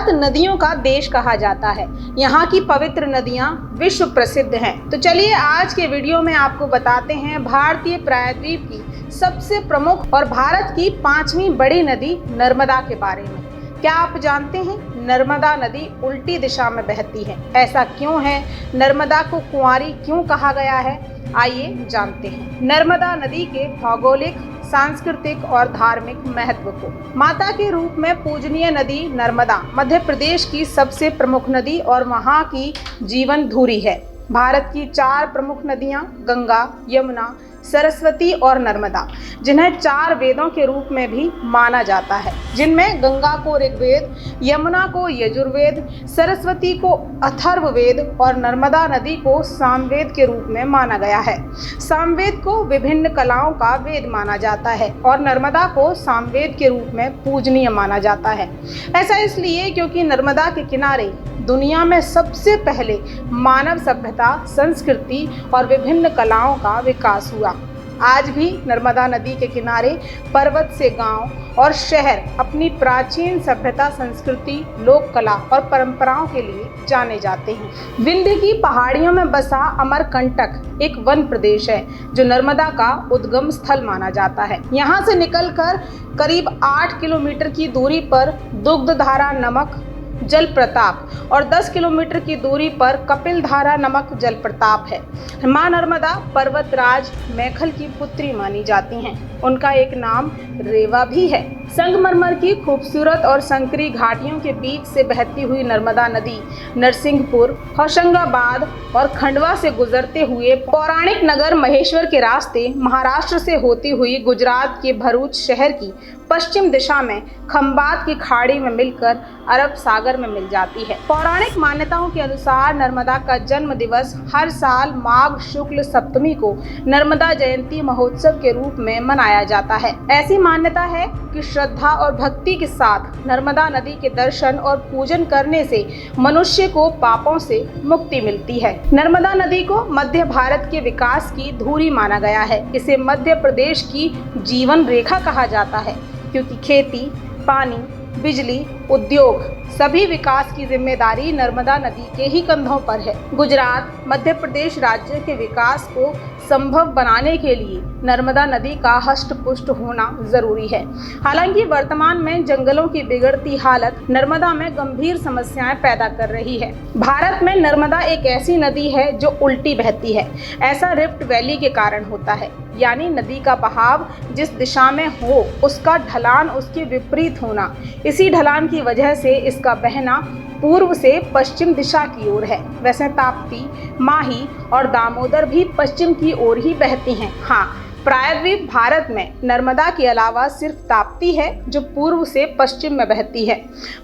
भारत नदियों का देश कहा जाता है। यहाँ की पवित्र नदियाँ विश्व प्रसिद्ध हैं। तो चलिए आज के वीडियो में आपको बताते हैं भारतीय प्रायद्वीप की सबसे प्रमुख और भारत की 5वीं बड़ी नदी नर्मदा के बारे में। क्या आप जानते हैं नर्मदा नदी उल्टी दिशा में बहती है? ऐसा क्यों है? नर्मदा को कुंवारी क्यों कहा गया है? आइए जानते हैं नर्मदा नदी के भौगोलिक, सांस्कृतिक और धार्मिक महत्व को। माता के रूप में पूजनीय नदी नर्मदा मध्य प्रदेश की सबसे प्रमुख नदी और वहाँ की जीवन धुरी है। भारत की 4 प्रमुख नदियाँ गंगा, यमुना, सरस्वती और नर्मदा, जिन्हें 4 वेदों के रूप में भी माना जाता है, जिनमें गंगा को ऋग्वेद, यमुना को यजुर्वेद, सरस्वती को अथर्ववेद और नर्मदा नदी को सामवेद के रूप में माना गया है। सामवेद को विभिन्न कलाओं का वेद माना जाता है और नर्मदा को सामवेद के रूप में पूजनीय माना जाता है। ऐसा इसलिए क्योंकि नर्मदा के किनारे दुनिया में सबसे पहले मानव सभ्यता, संस्कृति और विभिन्न कलाओं का विकास हुआ। आज भी नर्मदा नदी के किनारे पर्वत से गांव और शहर अपनी प्राचीन सभ्यता, संस्कृति, लोक कला और परंपराओं के लिए जाने जाते हैं। विंध्य की पहाड़ियों में बसा अमरकंटक एक वन प्रदेश है जो नर्मदा का उद्गम स्थल माना जाता है। यहाँ से निकलकर करीब 8 किलोमीटर की दूरी पर दुग्धधारा नमक जल प्रताप और 10 किलोमीटर की दूरी पर कपिल धारा नमक जल प्रताप है। मां नर्मदा पर्वतराज मेखल की पुत्री मानी जाती हैं। उनका एक नाम रेवा भी है। संगमरमर की खूबसूरत और संकरी घाटियों के बीच से बहती हुई नर्मदा नदी नरसिंहपुर, होशंगाबाद और खंडवा से गुजरते हुए पौराणिक नगर महेश्वर के रास्ते महाराष्ट्र से होती हुई गुजरात के भरूच शहर की पश्चिम दिशा में खंबात की खाड़ी में मिलकर अरब सागर में मिल जाती है। पौराणिक मान्यताओं के अनुसार नर्मदा का जन्म दिवस हर साल माघ शुक्ल सप्तमी को नर्मदा जयंती महोत्सव के रूप में मनाया जाता है। ऐसी मान्यता है कि श्रद्धा और भक्ति के साथ नर्मदा नदी के दर्शन और पूजन करने से मनुष्य को पापों से मुक्ति मिलती है। नर्मदा नदी को मध्य भारत के विकास की धुरी माना गया है। इसे मध्य प्रदेश की जीवन रेखा कहा जाता है क्योंकि खेती, पानी, बिजली, उद्योग सभी विकास की जिम्मेदारी नर्मदा नदी के ही कंधों पर है। गुजरात, मध्य प्रदेश राज्य के विकास को संभव बनाने के लिए नर्मदा नदी का हष्ट-पुष्ट होना जरूरी है। हालांकि वर्तमान में जंगलों की बिगड़ती हालत नर्मदा में गंभीर समस्याएं पैदा कर रही है। भारत में नर्मदा एक ऐसी नदी है जो उल्टी बहती है। ऐसा रिफ्ट वैली के कारण होता है, यानी नदी का बहाव जिस दिशा में हो उसका ढलान उसके विपरीत होना। इसी ढलान की वजह से इसका बहना पूर्व से पश्चिम दिशा की ओर है। वैसे ताप्ती, माही और दामोदर भी पश्चिम की ओर ही बहती हैं। हाँ, प्रायद्वीप भारत में नर्मदा के अलावा सिर्फ ताप्ती है जो पूर्व से पश्चिम में बहती है।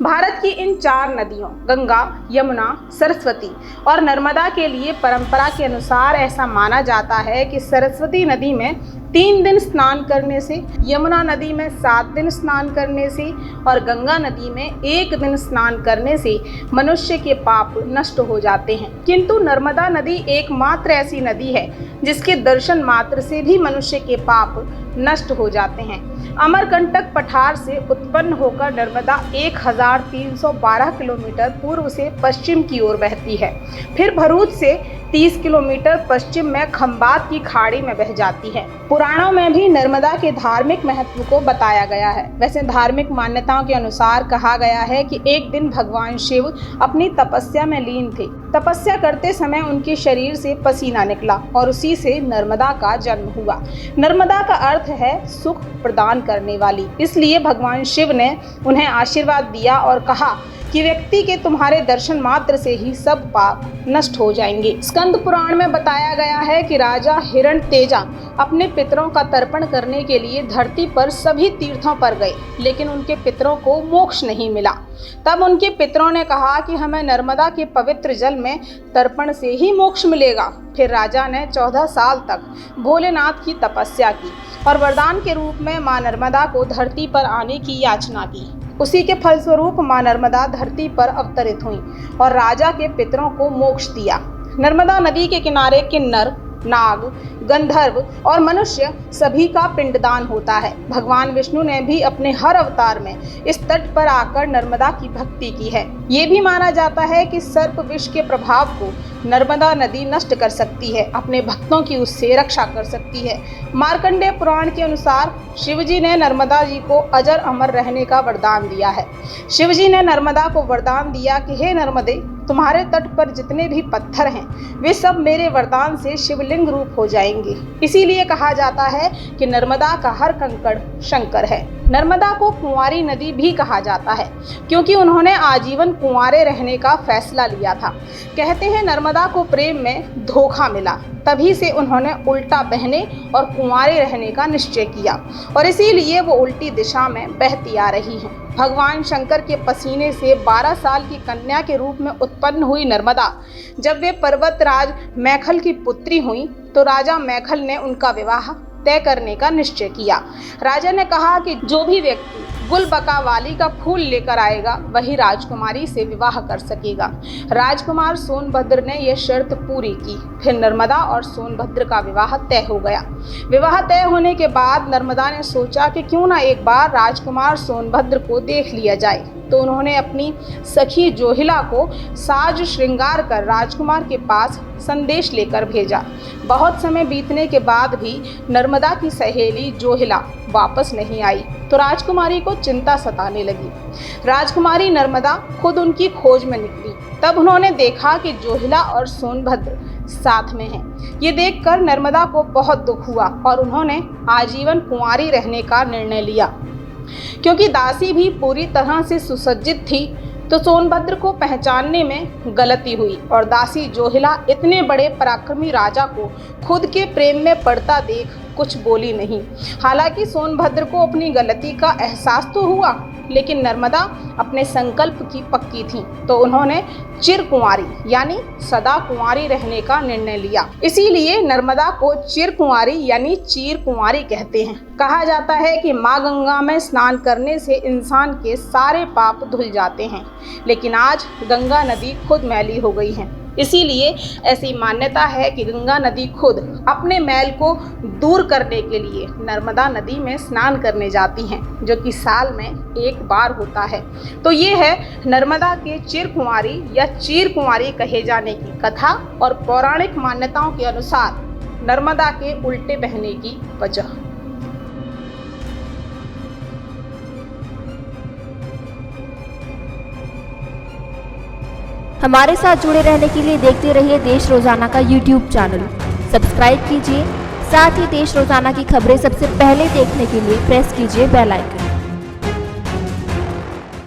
भारत की इन 4 नदियों गंगा, यमुना, सरस्वती और नर्मदा के लिए परंपरा के अनुसार ऐसा माना जाता है कि सरस्वती नदी में 3 दिन स्नान करने से, यमुना नदी में 7 दिन स्नान करने से और गंगा नदी में 1 दिन स्नान करने से मनुष्य के पाप नष्ट हो जाते हैं। किंतु नर्मदा नदी एकमात्र ऐसी नदी है जिसके दर्शन मात्र से भी मनुष्य के पाप नष्ट हो जाते हैं। अमरकंटक पठार से उत्पन्न होकर नर्मदा 1312 किलोमीटर पूर्व से पश्चिम की ओर बहती है। फिर भरूच से 30 किलोमीटर पश्चिम में खंबात की खाड़ी में बह जाती है। पुराणों में भी नर्मदा के धार्मिक महत्व को बताया गया है। वैसे धार्मिक मान्यताओं के अनुसार कहा गया है कि एक दिन भगवान शिव अपनी तपस्या में लीन थे। तपस्या करते समय उनके शरीर से पसीना निकला और उसी से नर्मदा का जन्म हुआ। नर्मदा का अर्थ है सुख प्रदान करने वाली, इसलिए भगवान शिव ने उन्हें आशीर्वाद दिया और कहा कि व्यक्ति के तुम्हारे दर्शन मात्र से ही सब पाप नष्ट हो जाएंगे। स्कंद पुराण में बताया गया है कि राजा हिरण्यतेजा अपने पितरों का तर्पण करने के लिए धरती पर सभी तीर्थों पर गए, लेकिन उनके पितरों को मोक्ष नहीं मिला। तब उनके पितरों ने कहा कि हमें नर्मदा के पवित्र जल में तर्पण से ही मोक्ष मिलेगा। फिर राजा ने 14 साल तक भोलेनाथ की तपस्या की और वरदान के रूप में मां नर्मदा को धरती पर आने की याचना की। उसी के फलस्वरूप मां नर्मदा धरती पर अवतरित हुई और राजा के पितरों को मोक्ष दिया। नर्मदा नदी के किनारे किन्नर, नाग, गंधर्व और मनुष्य सभी का पिंडदान होता है। भगवान विष्णु ने भी अपने हर अवतार में इस तट पर आकर नर्मदा की भक्ति की है। ये भी माना जाता है कि सर्प विष के प्रभाव को नर्मदा नदी नष्ट कर सकती है, अपने भक्तों की उससे रक्षा कर सकती है। मार्कंडेय पुराण के अनुसार शिवजी ने नर्मदा जी को अजर अमर रहने का वरदान दिया है। शिवजी ने नर्मदा को वरदान दिया कि हे नर्मदे, तुम्हारे तट पर जितने भी पत्थर हैं वे सब मेरे वरदान से शिवलिंग रूप हो जाएंगे। इसीलिए कहा जाता है कि नर्मदा का हर कंकड़ शंकर है। नर्मदा को कुंवारी नदी भी कहा जाता है क्योंकि उन्होंने आजीवन कुंवारे रहने का फैसला लिया था। कहते हैं नर्मदा को प्रेम में धोखा मिला, तभी से उन्होंने उल्टा बहने और कुंवारे रहने का निश्चय किया और इसीलिए वो उल्टी दिशा में बहती आ रही हैं। भगवान शंकर के पसीने से 12 साल की कन्या के रूप में उत्पन्न हुई नर्मदा जब वे पर्वतराज मैखल की पुत्री हुई तो राजा मैखल ने उनका विवाह तय करने का निश्चय किया। राजा ने कहा कि जो भी व्यक्ति गुलबकावाली का फूल लेकर आएगा वही राजकुमारी से विवाह कर सकेगा। राजकुमार सोनभद्र ने यह शर्त पूरी की। फिर नर्मदा और सोनभद्र का विवाह तय हो गया। विवाह तय होने के बाद नर्मदा ने सोचा कि क्यों ना एक बार राजकुमार सोनभद्र को देख लिया जाए, तो उन्होंने अपनी सखी जोहिला को साज श्रृंगार कर राजकुमार के पास संदेश लेकर भेजा। बहुत समय बीतने के बाद भी नर्मदा की सहेली जोहिला वापस नहीं आई तो राजकुमारी को चिंता सताने लगी। राजकुमारी नर्मदा खुद उनकी खोज में निकली। तब उन्होंने देखा कि जोहिला और सोनभद्र साथ में हैं। ये देखकर नर्मदा को बहुत दुख हुआ और उन्होंने आजीवन कुंवारी रहने का निर्णय लिया। क्योंकि दासी भी पूरी तरह से सुसज्जित थी तो सोनभद्र को पहचानने में गलती हुई और दासी जोहिला इतने बड़े पराक्रमी राजा को खुद के प्रेम में पड़ता देख कुछ बोली नहीं। हालांकि सोनभद्र को अपनी गलती का एहसास तो हुआ, लेकिन नर्मदा अपने संकल्प की पक्की थी तो उन्होंने चिर कुंवारी यानी सदा कुंवारी रहने का निर्णय लिया। इसीलिए नर्मदा को चिर कुंवारी यानी चीर कुंवारी कहते हैं। कहा जाता है कि माँ गंगा में स्नान करने से इंसान के सारे पाप धुल जाते हैं, लेकिन आज गंगा नदी खुद मैली हो गई है। इसीलिए ऐसी मान्यता है कि गंगा नदी खुद अपने मैल को दूर करने के लिए नर्मदा नदी में स्नान करने जाती हैं, जो कि साल में एक बार होता है। तो ये है नर्मदा के चिर कुंवारी या चीर कुंवारी कहे जाने की कथा और पौराणिक मान्यताओं के अनुसार नर्मदा के उल्टे बहने की वजह। हमारे साथ जुड़े रहने के लिए देखते रहिए देश रोजाना का YouTube चैनल। सब्सक्राइब कीजिए, साथ ही देश रोजाना की खबरें सबसे पहले देखने के लिए प्रेस कीजिए बेल आइकन।